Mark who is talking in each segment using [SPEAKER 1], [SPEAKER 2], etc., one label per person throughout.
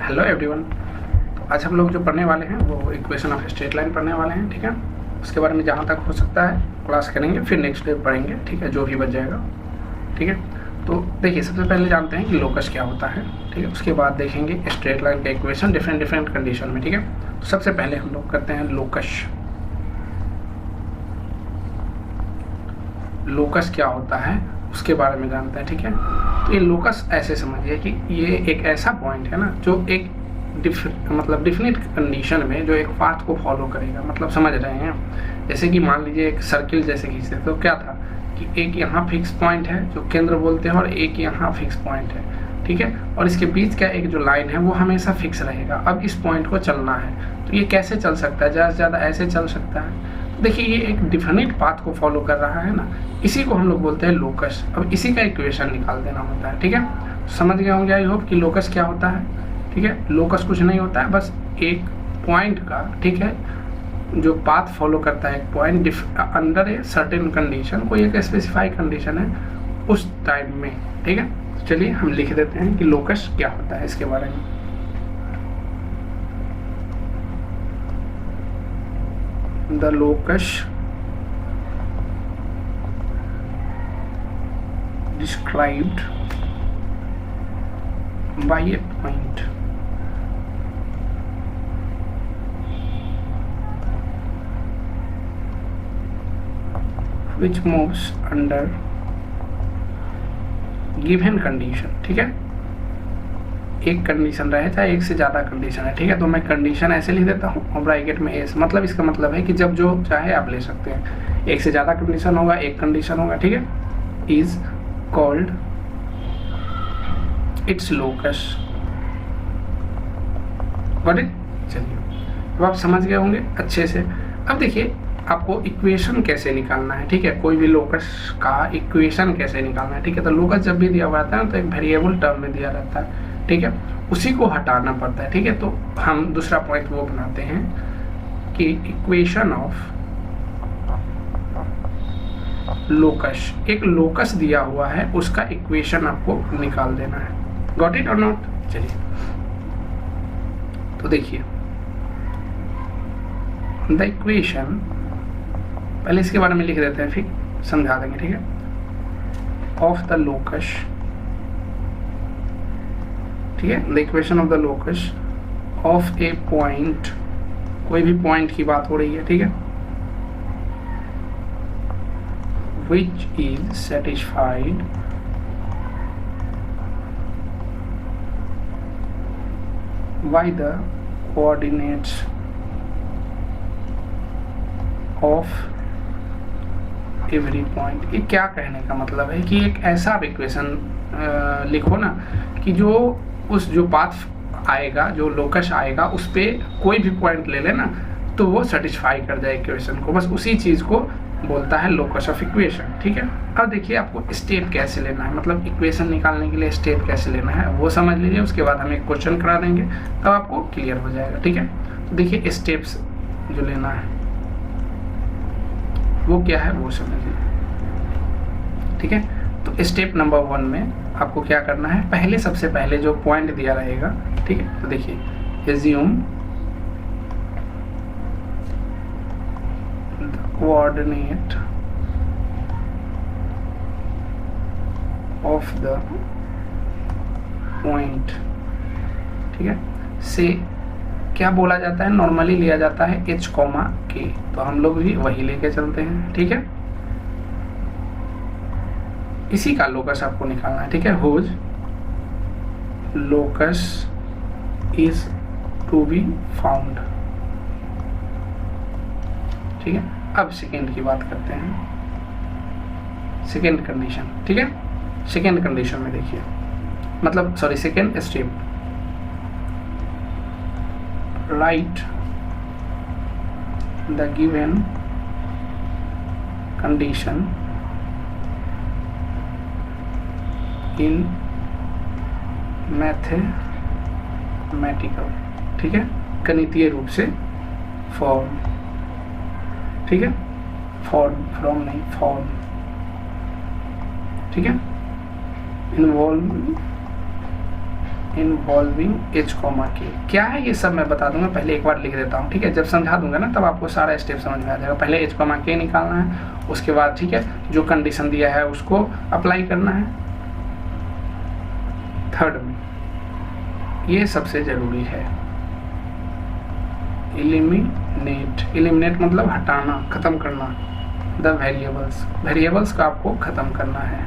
[SPEAKER 1] Hello everyone. तो आज हम लोग जो पढ़ने वाले हैं वो इक्वेशन ऑफ स्ट्रेट लाइन पढ़ने वाले हैं, ठीक है। उसके बारे में जहाँ तक हो सकता है क्लास करेंगे, फिर नेक्स्ट डे पढ़ेंगे, ठीक है, जो भी बच जाएगा, ठीक है। तो देखिए, सबसे पहले जानते हैं कि लोकस क्या होता है, ठीक है। उसके बाद देखेंगे स्ट्रेट लाइन का इक्वेशन डिफरेंट कंडीशन में, ठीक है। तो सबसे पहले हम लोग करते हैं लोकस। लोकस क्या होता है उसके बारे में जानते हैं, ठीक है। तो ये लोकस ऐसे समझिए कि ये एक ऐसा पॉइंट है ना जो एक डिफिनिट कंडीशन में जो एक पाथ को फॉलो करेगा, मतलब समझ रहे हैं। जैसे कि मान लीजिए एक सर्किल जैसे खींचते तो क्या था कि एक यहाँ फिक्स पॉइंट है जो केंद्र बोलते हैं और एक यहाँ फिक्स पॉइंट है, ठीक है। और इसके बीच का एक जो लाइन है वो हमेशा फिक्स रहेगा। अब इस पॉइंट को चलना है तो ये कैसे चल सकता है, ज़्यादा से ज़्यादा ऐसे चल सकता है। देखिए, ये एक डिफिनिट पाथ को फॉलो कर रहा है ना, इसी को हम लोग बोलते हैं लोकस। अब इसी का इक्वेशन निकाल देना होता है, ठीक है। समझ गए होंगे आई होप कि लोकस क्या होता है, ठीक है। लोकस कुछ नहीं होता है, बस एक पॉइंट का, ठीक है, जो पाथ फॉलो करता है एक point under a certain condition, कोई एक स्पेसिफाई कंडीशन है उस टाइम में, ठीक है। तो चलिए हम लिख देते हैं कि लोकस क्या होता है इसके बारे में। The locus described by a point which moves under given condition, ठीक है। एक कंडीशन रहे चाहे एक से ज़्यादा कंडीशन है, ठीक है। तो मैं कंडीशन ऐसे लिख देता हूँ और ब्रैकेट में एस, मतलब इसका मतलब है कि जब जो चाहे आप ले सकते हैं। एक से ज़्यादा कंडीशन होगा, एक कंडीशन होगा, ठीक है। Is called its locus. Got it. चलिए, अब आप समझ गए होंगे अच्छे से। अब देखिए, आपको इक्वेशन कैसे निकालना है, ठीक है। कोई भी लोकस का इक्वेशन कैसे निकालना है, ठीक है। तो लोकस जब भी दिया हुआ रहता है तो एक वेरिएबल टर्म में दिया रहता है, ठीक है। उसी को हटाना पड़ता है, ठीक है। तो हम दूसरा पॉइंट वो बनाते हैं कि इक्वेशन ऑफ लोकस, एक लोकस दिया हुआ है उसका इक्वेशन आपको निकाल देना है। गॉट इट और नॉट। चलिए, तो देखिए द इक्वेशन, पहले इसके बारे में लिख देते हैं फिर समझा देंगे, ठीक है। ऑफ द लोकस, ठीक है। The equation of the locus of A point, कोई भी पॉइंट की बात हो रही है, ठीक है, which is satisfied by the coordinates of every point. ये क्या कहने का मतलब है कि एक ऐसा इक्वेशन लिखो ना कि जो उस जो पाथ आएगा, जो लोकस आएगा, उस पे कोई भी पॉइंट ले लेना तो वो सेटिस्फाई कर जाए इक्वेशन को। बस उसी चीज़ को बोलता है लोकस ऑफ इक्वेशन, ठीक है। अब देखिए, आपको स्टेप कैसे लेना है, मतलब इक्वेशन निकालने के लिए स्टेप कैसे लेना है वो समझ लीजिए। उसके बाद हम एक क्वेश्चन करा देंगे तब आपको क्लियर हो जाएगा, ठीक है। तो देखिए, स्टेप्स जो लेना है वो क्या है वो समझिए, ठीक है। तो स्टेप नंबर 1 में आपको क्या करना है, पहले सबसे पहले जो पॉइंट दिया रहेगा, ठीक है। तो देखिए, assume the coordinate of the point, ठीक है, से क्या बोला जाता है, नॉर्मली लिया जाता है h, k। तो हम लोग भी वही लेके चलते हैं, ठीक है। इसी का लोकस आपको निकालना है, ठीक है। Whose locus is to be found, ठीक है। अब सेकेंड की बात करते हैं, सेकेंड कंडीशन, ठीक है। सेकेंड कंडीशन में देखिए, मतलब sorry, second step, write the given condition in mathematical, ठीक है, गणितीय रूप से फॉर्म, ठीक है। फॉर्म, फ्रॉम नहीं, फॉर्म, ठीक है। इन्वॉल्व इन्वॉल्विंग एच कॉमा के। क्या है ये सब मैं बता दूंगा, पहले एक बार लिख देता हूँ, ठीक है। जब समझा दूंगा ना तब आपको सारा स्टेप समझ में आ जाएगा। पहले एच कॉमा के निकालना है, उसके बाद ठीक है जो कंडीशन दिया है उसको अप्लाई करना है थर्ड में, ये सबसे जरूरी है। एलिमिनेट मतलब हटाना, खत्म करना। द वेरिएबल्स का आपको खत्म करना है,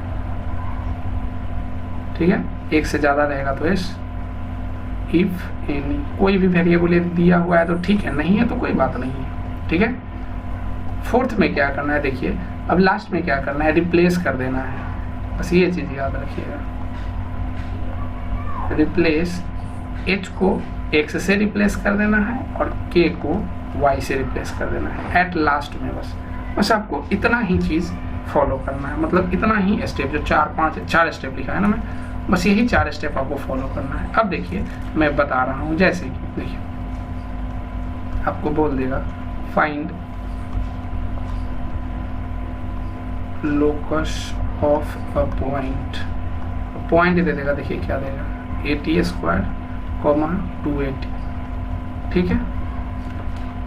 [SPEAKER 1] ठीक है। एक से ज़्यादा रहेगा तो इस इफ एनी, कोई भी वेरिएबल दिया हुआ है तो ठीक है, नहीं है तो कोई बात नहीं है, ठीक है। फोर्थ में क्या करना है देखिए, अब लास्ट में क्या करना है, रिप्लेस कर देना है, बस ये चीज़ याद रखिएगा। रिप्लेस एच को एक्स से रिप्लेस कर देना है और के को वाई से रिप्लेस कर देना है एट लास्ट में। बस आपको इतना ही चीज़ फॉलो करना है, मतलब इतना ही स्टेप, जो चार स्टेप लिखा है ना मैं, बस यही 4 स्टेप आपको फॉलो करना है। अब देखिए मैं बता रहा हूँ, जैसे कि देखिए आपको बोल देगा find locus of a point दे देगा, देखिए क्या देगा, 80² 280, ठीक है।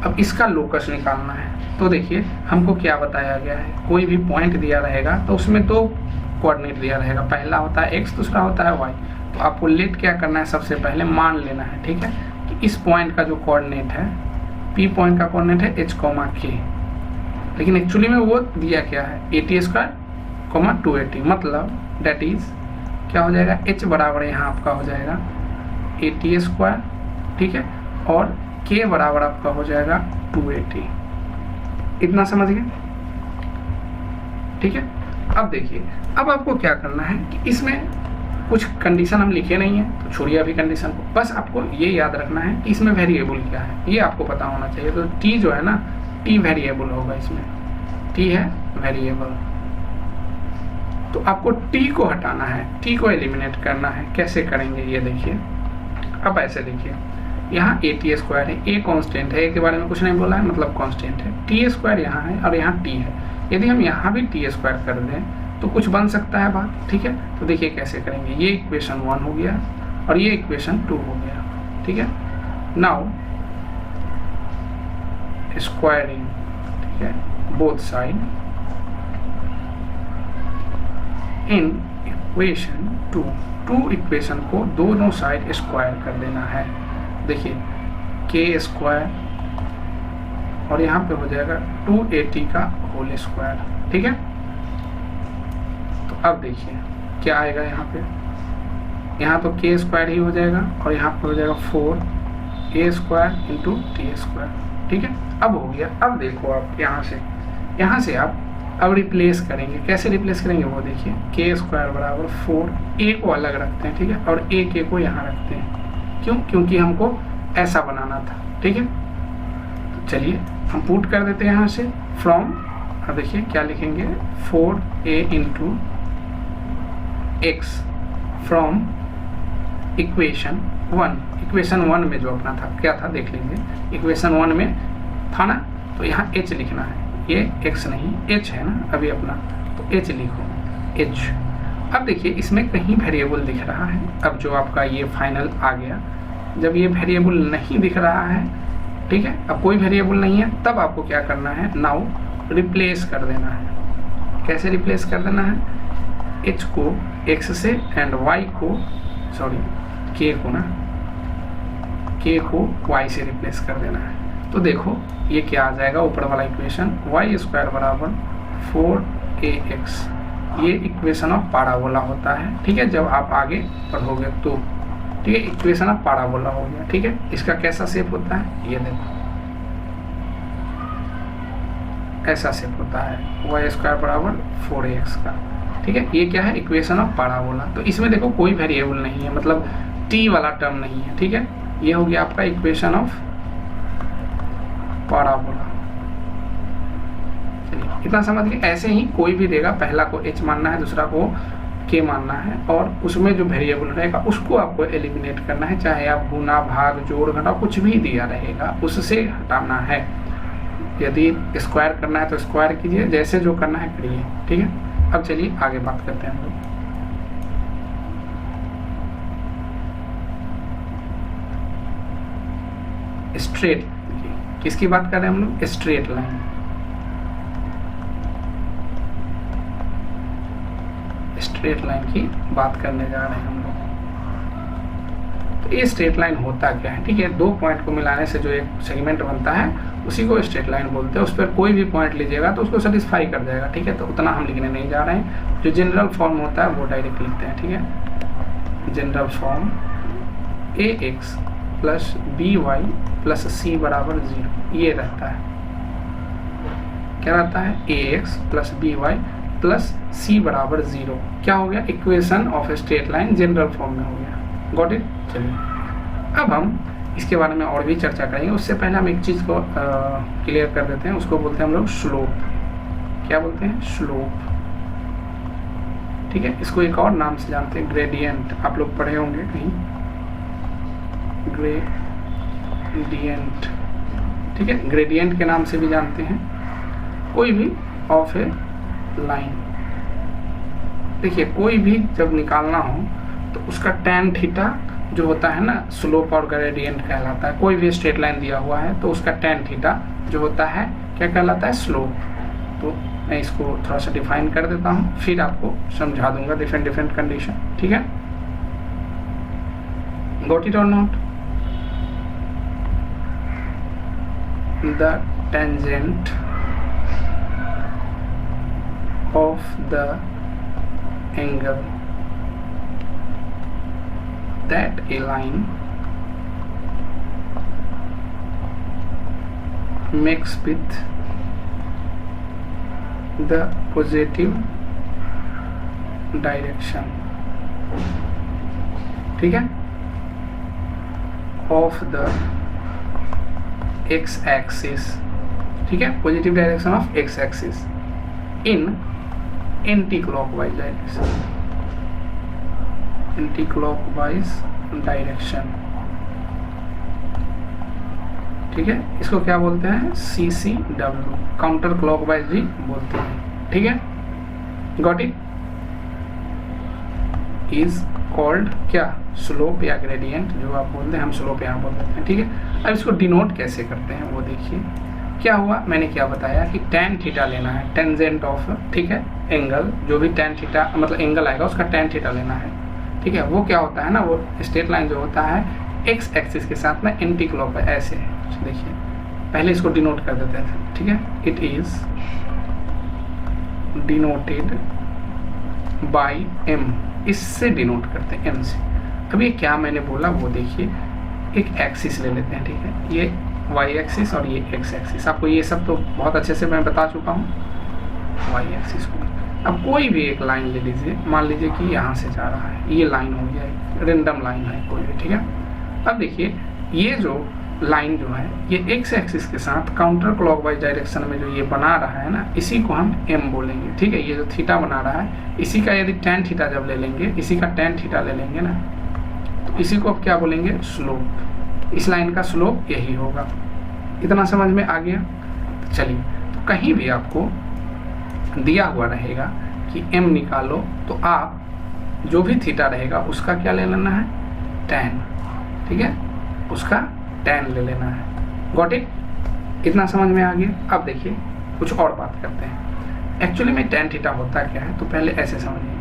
[SPEAKER 1] अब इसका लोकस निकालना है, तो देखिए हमको क्या बताया गया है, कोई भी पॉइंट दिया रहेगा तो उसमें 2 कोऑर्डिनेट दिया रहेगा, पहला होता है x, दूसरा होता है y। तो आपको लेट क्या करना है, सबसे पहले मान लेना है, ठीक है, कि इस पॉइंट का जो कोऑर्डिनेट है, p पॉइंट का कोऑर्डिनेट है h, k, लेकिन एक्चुअली में वो दिया क्या है 80² 280, मतलब डेट इज क्या हो जाएगा, h बराबर यहाँ आपका हो जाएगा 80², ठीक है, और k बराबर आपका हो जाएगा 280। इतना समझ गए, ठीक है। अब देखिए, अब आपको क्या करना है कि इसमें कुछ कंडीशन हम लिखे नहीं है तो छोड़िए अभी कंडीशन को, बस आपको ये याद रखना है कि इसमें वेरिएबल क्या है, ये आपको पता होना चाहिए। तो t जो है ना, t वेरिएबल होगा, इसमें t है वेरिएबल, तो आपको t को हटाना है, t को एलिमिनेट करना है। कैसे करेंगे ये देखिए, अब ऐसे देखिए, यहाँ 80² है, a कांस्टेंट है, a के बारे में कुछ नहीं बोला है, मतलब कांस्टेंट है, t² यहाँ है और यहाँ t है। यदि हम यहाँ भी t² कर दें तो कुछ बन सकता है बात, ठीक है। तो देखिए कैसे करेंगे, ये इक्वेशन 1 हो गया और ये इक्वेशन 2 हो गया, ठीक है। नाउ स्क्वायरिंग, ठीक है, both side in equation 2 equation को दोनों साइड स्क्वायर कर देना है। देखिए k² और यहाँ पे हो जाएगा 280 का होल स्क्वायर, ठीक है। तो अब देखिए क्या आएगा यहाँ पे, यहाँ तो k² ही हो जाएगा और यहाँ पे हो जाएगा 4a² इंटू t², ठीक है। अब हो गया। अब देखो आप यहाँ से आप अब रिप्लेस करेंगे। कैसे रिप्लेस करेंगे वो देखिए, k² बराबर 4, a को अलग रखते हैं, ठीक है, और k को यहाँ रखते हैं। क्यों? क्योंकि हमको ऐसा बनाना था, ठीक है। तो चलिए हम पुट कर देते हैं यहाँ से फ्रॉम, अब देखिए क्या लिखेंगे, 4a into x from equation 1। Equation 1 में जो अपना था क्या था देख लीजिए, इक्वेशन 1 में था ना, तो यहाँ h लिखना है, ये x नहीं h है ना अभी अपना, तो h लिखो h। अब देखिए इसमें कहीं वेरिएबल दिख रहा है, अब जो आपका ये फाइनल आ गया, जब ये वेरिएबल नहीं दिख रहा है, ठीक है, अब कोई वेरिएबल नहीं है, तब आपको क्या करना है, नाउ रिप्लेस कर देना है। कैसे रिप्लेस कर देना है, h को x से एंड y को, सॉरी k को ना, k को y से रिप्लेस कर देना है। तो देखो ये क्या आ जाएगा, ऊपर वाला इक्वेशन y² बराबर 4ax, ये इक्वेशन ऑफ पैराबोला होता है, ठीक है। जब आप आगे पढ़ोगे तो, ठीक है, इक्वेशन ऑफ पैराबोला हो गया, ठीक है। इसका कैसा शेप होता है, ये देखो ऐसा शेप होता है, y² बराबर 4ax का, ठीक है। ये क्या है, इक्वेशन ऑफ पैराबोला। तो इसमें देखो कोई वेरिएबल नहीं है, मतलब t वाला टर्म नहीं है, ठीक है। ये हो गया आपका इक्वेशन ऑफ पैराबोला। चलिए इतना समझ गए। ऐसे ही कोई भी देगा, पहला को h मानना है, दूसरा को k मानना है, और उसमें जो वेरिएबल रहेगा उसको आपको एलिमिनेट करना है, चाहे आप गुना, भाग, जोड़, घटा कुछ भी दिया रहेगा उससे हटाना है। यदि स्क्वायर करना है तो स्क्वायर कीजिए, जैसे जो करना है करिए, ठीक है। अब चलिए आगे बात करते हैं हम लोग। स्ट्रेट, किसकी बात कर रहे हैं हम लोग? स्ट्रेट लाइन, स्ट्रेट लाइन की बात करने जा रहे हैं हम लोग। तो ये स्ट्रेट लाइन होता क्या है? ठीक है, दो पॉइंट को मिलाने से जो एक सेगमेंट बनता है उसी को स्ट्रेट लाइन बोलते हैं। उस पर कोई भी पॉइंट लीजिएगा तो उसको सेटिस्फाई कर जाएगा। ठीक है, तो उतना हम लिखने नहीं जा रहे हैं, जो जनरल फॉर्म होता है वो डायरेक्ट लिखते हैं। ठीक है, general form ax plus by plus c बराबर 0, ये रहता है। क्या रहता है? ax plus by plus c बराबर 0। क्या हो गया? Equation of straight line general form में हो गया। Got it? चलिए अब हम इसके बारे में और भी चर्चा करेंगे। उससे पहले हम एक चीज़ को क्लियर कर देते हैं, उसको बोलते हैं हम लोग स्लोप। क्या बोलते हैं? स्लोप। ठीक है, इसको एक और नाम से जानते हैं, ग्रेडियंट। आप लोग पढ़े होंगे कहीं, ग्रेडियंट। ठीक है, ग्रेडियंट के नाम से भी जानते हैं कोई भी ऑफ ए लाइन। देखिए, कोई भी जब निकालना हो तो उसका tan थीटा जो होता है ना, स्लोप और ग्रेडियंट कहलाता है। कोई भी स्ट्रेट लाइन दिया हुआ है तो उसका tan थीटा जो होता है क्या कहलाता है? स्लोप। तो मैं इसको थोड़ा सा डिफाइन कर देता हूँ, फिर आपको समझा दूंगा डिफरेंट कंडीशन। ठीक है, गॉट इट और not? The tangent of the angle that a line makes with the positive direction, ठीक है, of the x axis, ठीक है, positive direction of x axis in anti clockwise direction, anti clockwise direction. ठीक है, इसको क्या बोलते हैं? CCW, काउंटर क्लॉकवाइज भी बोलते हैं। ठीक है, गॉट इट? इज कॉल्ड क्या? स्लोप या ग्रेडियंट, जो आप बोलते हैं, हम स्लोप यहाँ बोल देते हैं। ठीक है, अब इसको डिनोट कैसे करते हैं वो देखिए। क्या हुआ, मैंने क्या बताया कि tan थीटा लेना है, टेंजेंट ऑफ, ठीक है, एंगल, जो भी tan थीटा मतलब एंगल आएगा उसका tan थीटा लेना है। ठीक है, वो क्या होता है ना, वो स्ट्रेट लाइन जो होता है x एक्सिस के साथ में एंटी क्लॉकवाइज ऐसे है। देखिए, पहले इसको डिनोट कर देते थे। ठीक है, it is denoted by m, इससे डिनोट करते हैं m से। अब ये क्या मैंने बोला वो देखिए, एक एक्सिस ले लेते हैं। ठीक है, ये y एक्सिस और ये x एक्सिस, आपको ये सब तो बहुत अच्छे से मैं बता चुका हूँ। y एक्सिस को अब कोई भी एक लाइन ले लीजिए, मान लीजिए कि यहाँ से जा रहा है, ये लाइन हो गया, रेंडम लाइन है कोई भी। ठीक है, अब देखिए ये जो लाइन जो है ये x एक्सिस के साथ काउंटर क्लॉकवाइज डायरेक्शन में जो ये बना रहा है ना, इसी को हम m बोलेंगे। ठीक है, ये जो थीटा बना रहा है, इसी का यदि tan थीटा जब ले लेंगे, इसी का tan थीटा ले लेंगे ना, तो इसी को अब क्या बोलेंगे? स्लोप। इस लाइन का स्लोप यही होगा। इतना समझ में आ गया? चलिए, तो कहीं भी आपको दिया हुआ रहेगा कि m निकालो, तो आप जो भी थीटा रहेगा उसका क्या ले लेना है? tan। ठीक है, उसका tan ले लेना है। Got it? इतना समझ में आ गया? अब देखिए कुछ और बात करते हैं। एक्चुअली में tan थीटा होता क्या है, तो पहले ऐसे समझिए।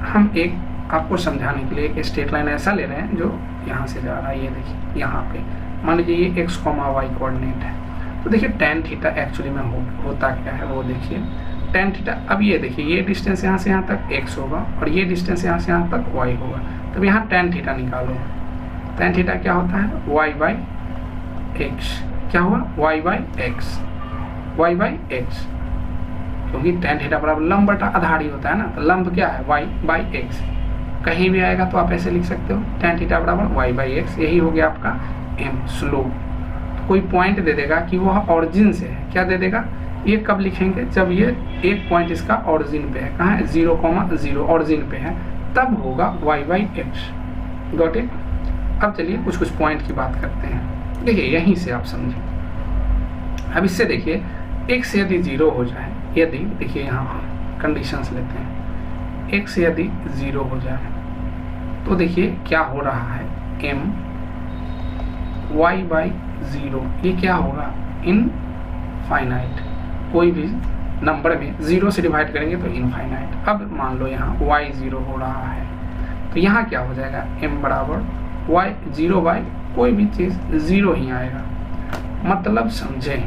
[SPEAKER 1] हम एक आपको समझाने के लिए एक स्ट्रेट लाइन ऐसा ले रहे हैं जो यहाँ से जा रहा है। ये देखिए, यहाँ पे मान लीजिए ये x, y कोऑर्डिनेट है। तो देखिए tan थीटा एक्चुअली में होता क्या है वो देखिए। tan थीटा, अब ये देखिए, ये डिस्टेंस यहाँ से यहाँ तक x होगा और ये डिस्टेंस यहाँ से यहाँ तक y होगा। तब यहाँ tan थीटा निकालो। tan थीटा क्या होता है? y by x। क्या हुआ? y by x, y by x, क्योंकि tan थीटा बराबर लंब बटा आधार ही होता है ना, तो लंब क्या है? y by x। कहीं भी आएगा तो आप ऐसे लिख सकते हो, tan थीटा बराबर y बाई x। यही हो गया आपका m, स्लोप। कोई पॉइंट दे देगा कि वह ऑरिजिन से है, क्या दे देगा? ये कब लिखेंगे? जब ये एक पॉइंट इसका ऑरिजिन पे है। कहाँ है? 0,0 ऑरिजिन पे है, तब होगा y by x। Got it? अब चलिए कुछ कुछ पॉइंट की बात करते हैं। देखिए यहीं से आप समझिए। अब इससे देखिए, x यदि 0 हो जाए, यदि देखिए यहाँ पे कंडीशंस लेते हैं, x यदि 0 हो जाए तो देखिए क्या हो रहा है, m y बाई 0, ये क्या होगा, इनफाइनाइट। कोई भी नंबर में 0 से डिवाइड करेंगे तो इनफाइनाइट। अब मान लो यहाँ y 0 हो रहा है, तो यहाँ क्या हो जाएगा, m बराबर y 0 बाई कोई भी चीज़ 0 ही आएगा। मतलब समझें,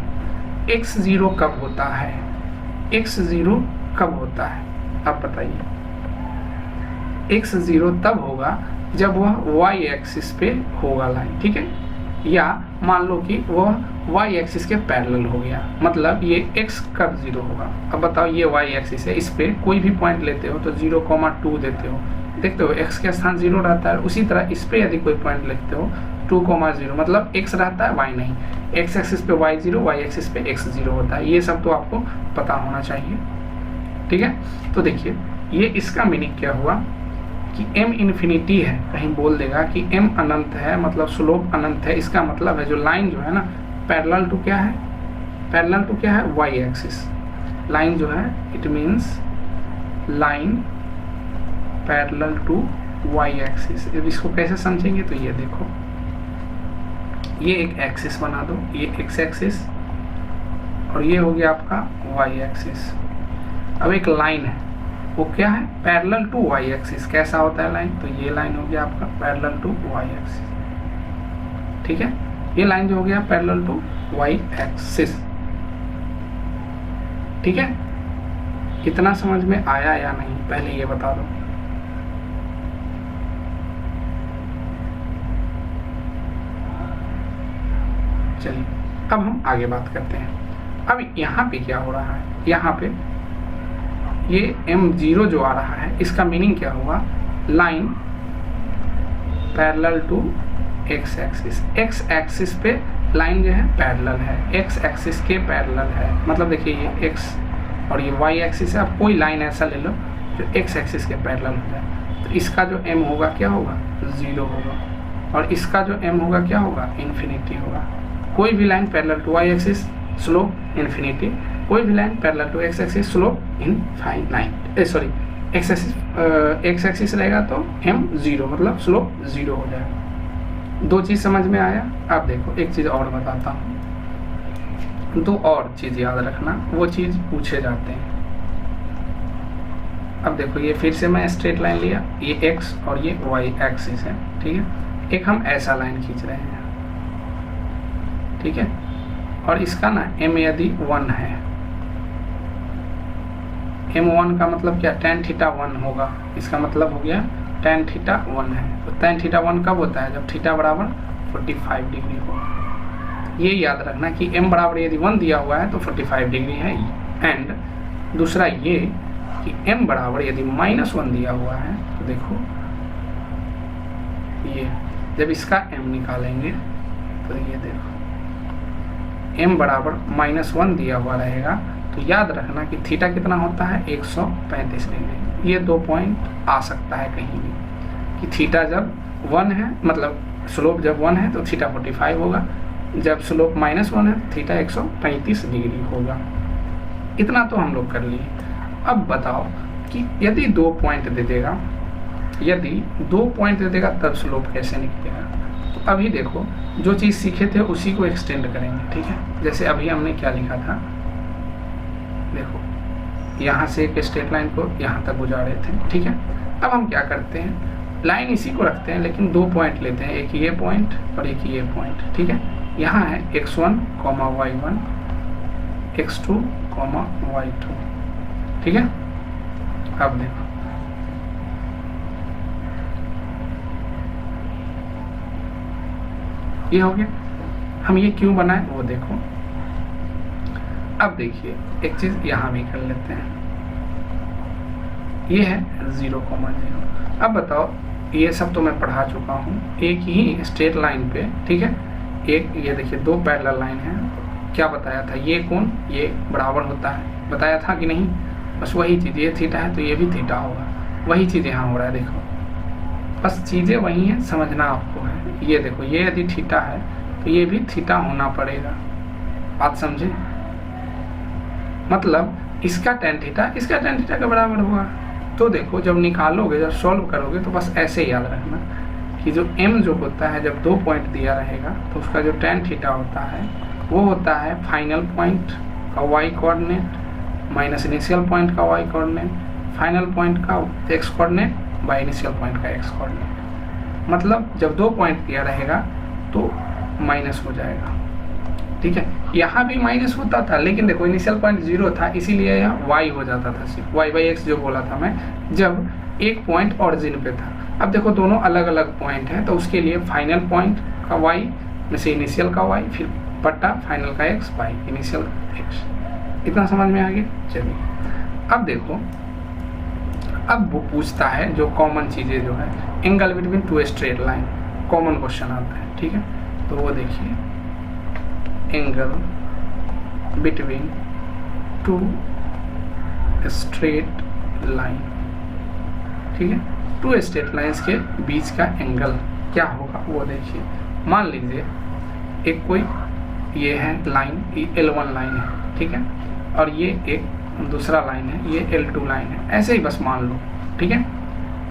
[SPEAKER 1] x 0 कब होता है, x 0 कब होता है, अब बताइए। x 0 तब होगा जब वह y एक्सिस पे होगा लाइन, ठीक है, या मान लो कि वह y एक्सिस के पैरेलल हो गया, मतलब ये x कब 0 होगा। अब बताओ, ये y एक्सिस है, इस पे कोई भी पॉइंट लेते हो तो 0,2 देते हो, देखते हो x के स्थान 0 रहता है। उसी तरह इस पे यदि कोई पॉइंट लिखते हो 2,0, मतलब x रहता है, y नहीं। x एक्सिस पे y 0, y एक्सिस पे x 0 होता है। ये सब तो आपको पता होना चाहिए, ठीक है। तो देखिए, ये इसका मीनिंग क्या हुआ कि m इन्फिनिटी है, कहीं बोल देगा कि m अनंत है, मतलब स्लोप अनंत है। इसका मतलब है जो लाइन जो है ना, पैरेलल टू क्या है, पैरेलल टू क्या है, y एक्सिस। लाइन जो है, it means line parallel to y axis. अब इसको कैसे समझेंगे, तो ये देखो, ये एक एक्सिस बना दो, ये x एक्सिस, और ये हो गया आपका y एक्सिस। अब एक लाइन है, वो क्या है, पैरेलल टू y एक्सिस। कैसा होता है लाइन, तो ये लाइन हो गया आपका पैरेलल टू y एक्सिस, ठीक है। ये लाइन जो हो गया पैरेलल टू y एक्सिस, ठीक है। इतना समझ में आया या नहीं, पहले ये बता दो। चलिए, अब हम आगे बात करते हैं। अब यहाँ पे क्या हो रहा है, यहाँ पे ये m0 जो आ रहा है, इसका मीनिंग क्या हुआ, line parallel to x axis. x axis पे लाइन जो है पैरेलल है, x एक्सिस के पैरेलल है। मतलब देखिए, ये x और ये y एक्सिस है। अब कोई लाइन ऐसा ले लो जो x एक्सिस के पैरेलल हो जाए, तो इसका जो m होगा क्या होगा, 0 होगा, और इसका जो m होगा क्या होगा, इन्फिनिटी होगा। कोई भी line parallel to y axis, slope infinity. कोई भी line parallel to x axis, slope infinite. Sorry, x axis रहेगा तो m 0, मतलब स्लोप 0 हो जाएगा। दो चीज़ समझ में आया। अब देखो, एक चीज़ और बताता हूँ, दो और चीज़ याद रखना, वो चीज़ पूछे जाते हैं। अब देखो, ये फिर से मैं स्ट्रेट लाइन लिया, ये x और ये y एक्सिस है, ठीक है। एक हम ऐसा लाइन खींच रहे हैं, ठीक है, और इसका ना m यदि 1 है, m1 का मतलब क्या, tan थीटा 1 होगा। इसका मतलब हो गया tan थीटा 1 है। तो tan थीटा 1 कब होता है, जब थीटा बराबर 45 डिग्री हो। ये याद रखना कि m बराबर यदि 1 दिया हुआ है तो 45 डिग्री है। एंड दूसरा ये कि m बराबर यदि -1 दिया हुआ है, तो देखो ये जब इसका m निकालेंगे तो ये देखो m बराबर -1 दिया हुआ रहेगा, तो याद रखना कि थीटा कितना होता है, 135 डिग्री। ये 2 पॉइंट आ सकता है कहीं भी कि थीटा जब 1 है, मतलब स्लोप जब 1 है तो थीटा 45 होगा, जब स्लोप -1 है तो थीटा 135 डिग्री होगा। इतना तो हम लोग कर लिए। अब बताओ कि यदि 2 पॉइंट दे देगा, यदि 2 पॉइंट दे देगा तब स्लोप कैसे निकलेगा। तो अभी देखो, जो चीज़ सीखे थे उसी को एक्सटेंड करेंगे, ठीक है। जैसे अभी हमने क्या लिखा था, देखो यहाँ से एक स्ट्रेट लाइन को यहाँ तक गुजारे थे, ठीक है। अब हम क्या करते हैं, लाइन इसी को रखते हैं लेकिन 2 पॉइंट लेते हैं, एक ये पॉइंट और एक ये पॉइंट, ठीक है। यहाँ है x1, y1, x2, y2, ठीक है। अब देखो, ये हो गया। हम ये क्यों बनाए वो देखो। अब देखिए, एक चीज यहाँ भी कर लेते हैं, ये है 0,0। अब बताओ, ये सब तो मैं पढ़ा चुका हूँ, एक ही स्ट्रेट लाइन पे, ठीक है। एक ये देखिए 2 पैरेलल लाइन है, क्या बताया था, ये कोण ये बराबर होता है, बताया था कि नहीं। बस वही चीज़, ये थीटा है तो ये भी थीटा होगा, वही चीज़ यहाँ हो रहा है। देखो, बस चीज़ें वही हैं, समझना आपको है। ये देखो, ये यदि थीटा है तो ये भी थीटा होना पड़ेगा, बात समझे। मतलब इसका tan थीटा इसका tan थीटा के बराबर होगा। तो देखो, जब निकालोगे, जब सॉल्व करोगे तो बस ऐसे याद रखना कि जो m जो होता है जब 2 पॉइंट दिया रहेगा तो उसका जो tan थीटा होता है वो होता है फाइनल पॉइंट का y coordinate minus initial point का y कोऑर्डिनेट, फाइनल पॉइंट का x coordinate by initial point का x कोऑर्डिनेट। मतलब जब 2 पॉइंट दिया रहेगा तो माइनस हो जाएगा, ठीक है। यहाँ भी माइनस होता था लेकिन देखो इनिशियल पॉइंट 0 था इसीलिए यहाँ y हो जाता था, सिर्फ y बाई x जो बोला था मैं, जब एक पॉइंट ऑरिजिन पे था। अब देखो दोनों अलग अलग पॉइंट हैं तो उसके लिए फाइनल पॉइंट का y में से इनिशियल का y फिर बटा फाइनल का x बाई इनिशियल x। इतना समझ में आ गया। चलिए अब देखो, अब वो पूछता है जो कॉमन चीज़ें जो है, angle between two straight line, common question आता है, ठीक है। तो वो देखिए, angle between two straight line, ठीक है। टू स्ट्रेट लाइंस के बीच का एंगल क्या होगा वो देखिए। मान लीजिए एक कोई ये है लाइन, ये L1 लाइन है, ठीक है, और ये एक दूसरा लाइन है, ये L2 लाइन है, ऐसे ही बस मान लो, ठीक है।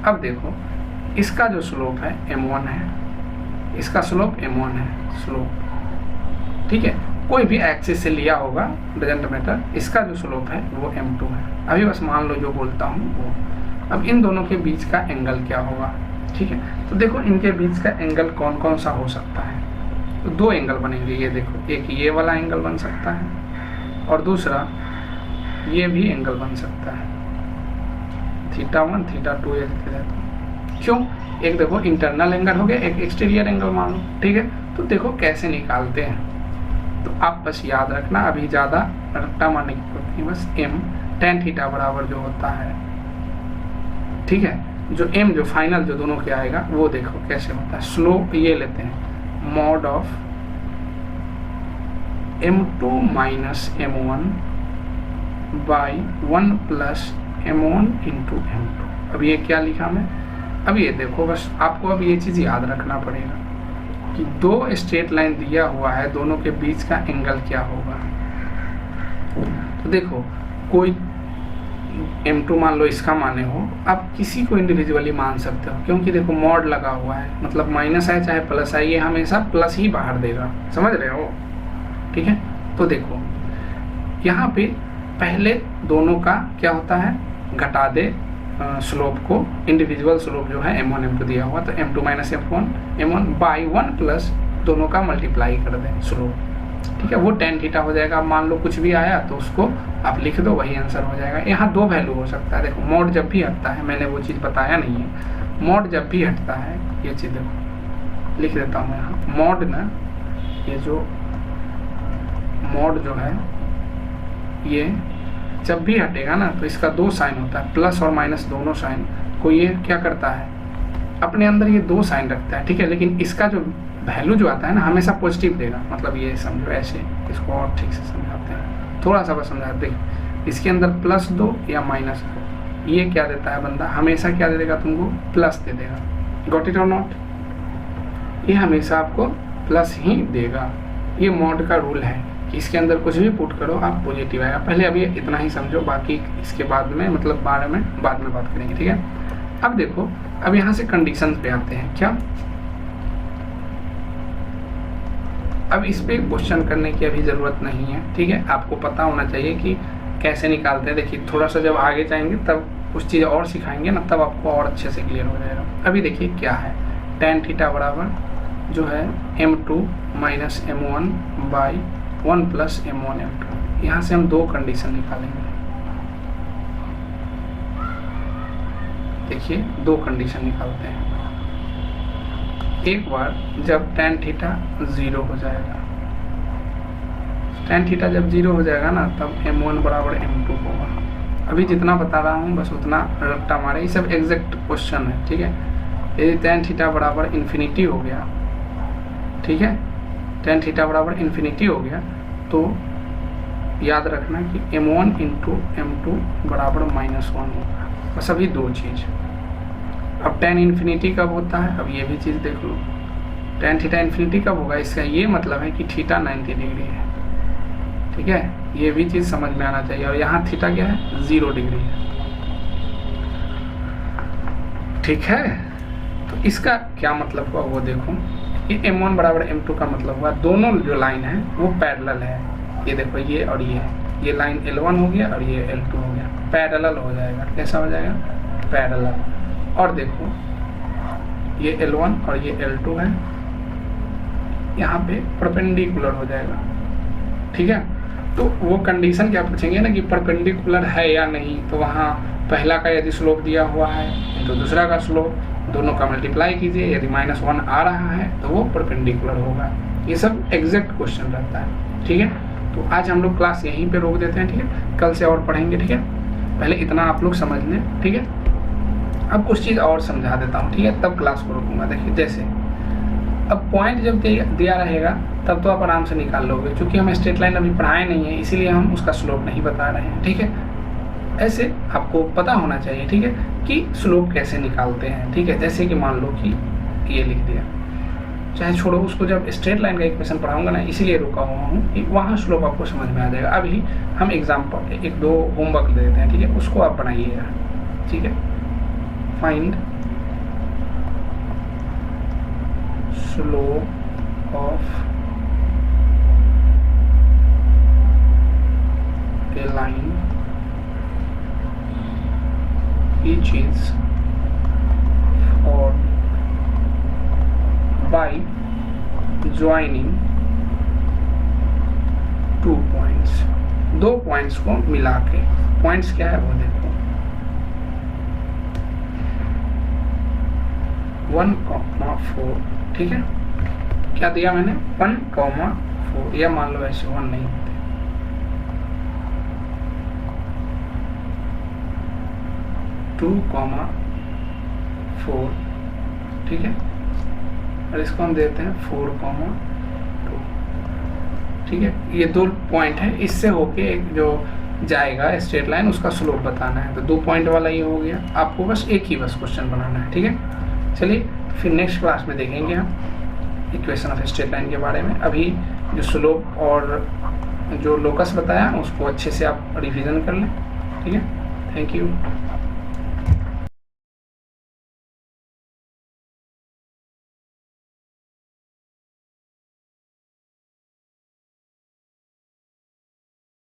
[SPEAKER 1] अब देखो इसका जो स्लोप है M1 है, इसका स्लोप M1 है, स्लोप, ठीक है। कोई भी एक्सिस से लिया होगा, डजंट मैटर, इसका जो स्लोप है वो M2 है। अभी बस मान लो जो बोलता हूँ वो। अब इन दोनों के बीच का एंगल क्या होगा, ठीक है। तो देखो इनके बीच का एंगल कौन कौन सा हो सकता है, तो 2 एंगल बनेंगे। ये देखो, एक ये वाला एंगल बन सकता है और दूसरा ये भी एंगल बन सकता है, θ1 θ2 ये क्यों। एक देखो इंटरनल एंगल हो गया, एक एक्सटीरियर एंगल मान लो, ठीक है। तो देखो कैसे निकालते हैं, तो आप बस याद रखना, अभी ज़्यादा रट्टा मारने की जरूरत नहीं, बस m tan थीटा बराबर जो होता है, ठीक है, जो m जो फाइनल जो दोनों के आएगा वो देखो कैसे होता है। स्लोप ये लेते हैं, mod of m2 minus m1 by 1 plus m1 into m2। अब ये क्या लिखा मैं, अब ये देखो बस आपको अब ये चीज़ याद रखना पड़ेगा कि 2 स्ट्रेट लाइन दिया हुआ है, दोनों के बीच का एंगल क्या होगा। तो देखो कोई m2 मान लो इसका माने हो, आप किसी को इंडिविजुअली मान सकते हो, क्योंकि देखो मॉड लगा हुआ है, मतलब माइनस आए चाहे प्लस आए, ये हमेशा प्लस ही बाहर देगा, समझ रहे हो, ठीक है। तो देखो यहाँ पे पहले दोनों का क्या होता है, घटा दे स्लोप को, इंडिविजुअल स्लोप जो है m1 m2 दिया हुआ, तो m2 minus m1 by 1 plus दोनों का मल्टीप्लाई कर दें स्लोप, ठीक है। वो tan थीटा हो जाएगा। अब मान लो कुछ भी आया तो उसको आप लिख दो, वही आंसर हो जाएगा। यहाँ 2 वैल्यू हो सकता है, देखो मॉड जब भी हटता है, मैंने वो चीज़ बताया नहीं है, मॉड जब भी हटता है, ये चीज़ देखो लिख देता हूँ यहाँ, मॉड ना, ये जो मॉड जो है ये जब भी हटेगा ना तो इसका 2 साइन होता है, प्लस और माइनस दोनों साइन को ये क्या करता है, अपने अंदर ये 2 साइन रखता है, ठीक है। लेकिन इसका जो वैल्यू जो आता है ना हमेशा पॉजिटिव देगा, मतलब ये समझो ऐसे, इसको और ठीक से समझाते हैं, थोड़ा सा बस समझाते हैं। इसके अंदर +2 या -2, ये क्या देता है बंदा, हमेशा क्या दे देगा तुमको, प्लस दे देगा। गॉट इट और नॉट, ये हमेशा आपको प्लस ही देगा। ये मॉड का रूल है कि इसके अंदर कुछ भी पुट करो आप पॉजिटिव आएगा। पहले अभी इतना ही समझो, बाकी इसके बाद में मतलब बारे में बाद में बात करेंगे, ठीक है। अब देखो, अब यहाँ से कंडीशन पे आते हैं क्या। अब इस पे क्वेश्चन करने की अभी ज़रूरत नहीं है, ठीक है। आपको पता होना चाहिए कि कैसे निकालते हैं। देखिए थोड़ा सा जब आगे जाएंगे तब कुछ चीज़ और सिखाएंगे ना, तब आपको और अच्छे से क्लियर हो जाएगा। अभी देखिए क्या है, tan थीटा बराबर जो है m2 minus m1 by 1 plus m1 m2। यहाँ से हम 2 कंडीशन निकालेंगे। देखिए 2 कंडीशन निकालते हैं। एक बार जब tan थीटा 0 हो जाएगा, tan थीटा जब 0 हो जाएगा ना, तब m1 बराबर m2 होगा। अभी जितना बता रहा हूँ बस उतना रट्टा मारे, ये सब एग्जैक्ट क्वेश्चन है, ठीक है। यदि tan थीटा बराबर इन्फिनिटी हो गया, ठीक है, tan थीटा बराबर इन्फिनिटी हो गया, तो याद रखना कि m1 इंटू m2 बराबर -1 होगा। बस अभी 2 चीज़। अब tan इन्फिनिटी कब होता है, अब ये भी चीज़ देख लो, tan थीटा इन्फिनिटी कब होगा, इसका ये मतलब है कि थीटा 90 डिग्री है, ठीक है। ये भी चीज़ समझ में आना चाहिए। और यहाँ थीटा क्या है, 0 डिग्री है, ठीक है। तो इसका क्या मतलब हुआ वो देखो, ये m1 बराबर m2 का मतलब हुआ दोनों जो लाइन है वो पैरेलल है। ये देखो ये और ये लाइन L1 हो गया और ये L2 हो गया, पैरेलल हो जाएगा। कैसा हो जाएगा? पैरेलल। और देखो ये L1 और ये L2 है, यहाँ पे परपेंडिकुलर हो जाएगा। ठीक है, तो वो कंडीशन क्या पूछेंगे ना कि परपेंडिकुलर है या नहीं, तो वहाँ पहला का यदि स्लोप दिया हुआ है तो दूसरा का स्लोप, दोनों का मल्टीप्लाई कीजिए, यदि -1 आ रहा है तो वो परपेंडिकुलर होगा। ये सब एग्जैक्ट क्वेश्चन रहता है। ठीक है, तो आज हम लोग क्लास यहीं पे रोक देते हैं। ठीक है, कल से और पढ़ेंगे। ठीक है, पहले इतना आप लोग समझ लें। ठीक है, अब कुछ चीज़ और समझा देता हूँ। ठीक है, तब क्लास को रोकूंगा। देखिए जैसे अब पॉइंट जब दिया रहेगा तब तो आप आराम से निकाल लोगे, क्योंकि हम स्ट्रेट लाइन अभी पढ़ाए नहीं है इसीलिए हम उसका स्लोप नहीं बता रहे हैं। ठीक है, ऐसे आपको पता होना चाहिए। ठीक है, कि स्लोप कैसे निकालते हैं। ठीक है, जैसे कि मान लो कि ये लिख दिया, चाहे छोड़ो उसको, जब स्ट्रेट लाइन का इक्वेशन पढ़ाऊंगा ना इसीलिए रुका हुआ हूँ कि वहाँ स्लोप आपको समझ में आ जाएगा। अभी हम एग्जाम्पल 1-2 होमवर्क दे देते हैं। ठीक है, उसको आप बनाइएगा। ठीक है, find slope of a line which is formed by joining 2 points, 2 points को मिला के। पॉइंट्स क्या है वो देखो, 1,4। ठीक है, क्या दिया मैंने? 1,4, या मान लो ऐसे 1 नहीं होते, 2,4। ठीक है, और इसको हम देते हैं 4,2। ठीक है, ये 2 पॉइंट है, इससे होके एक जो जाएगा स्ट्रेट लाइन उसका स्लोप बताना है। तो 2 पॉइंट वाला ये हो गया। आपको बस एक ही क्वेश्चन बनाना है। ठीक है, चलिए फिर नेक्स्ट क्लास में देखेंगे हम इक्वेशन ऑफ स्ट्रेट लाइन के बारे में। अभी जो स्लोप और जो लोकस बताया उसको अच्छे से आप रिवीजन कर लें। ठीक है, थैंक यू।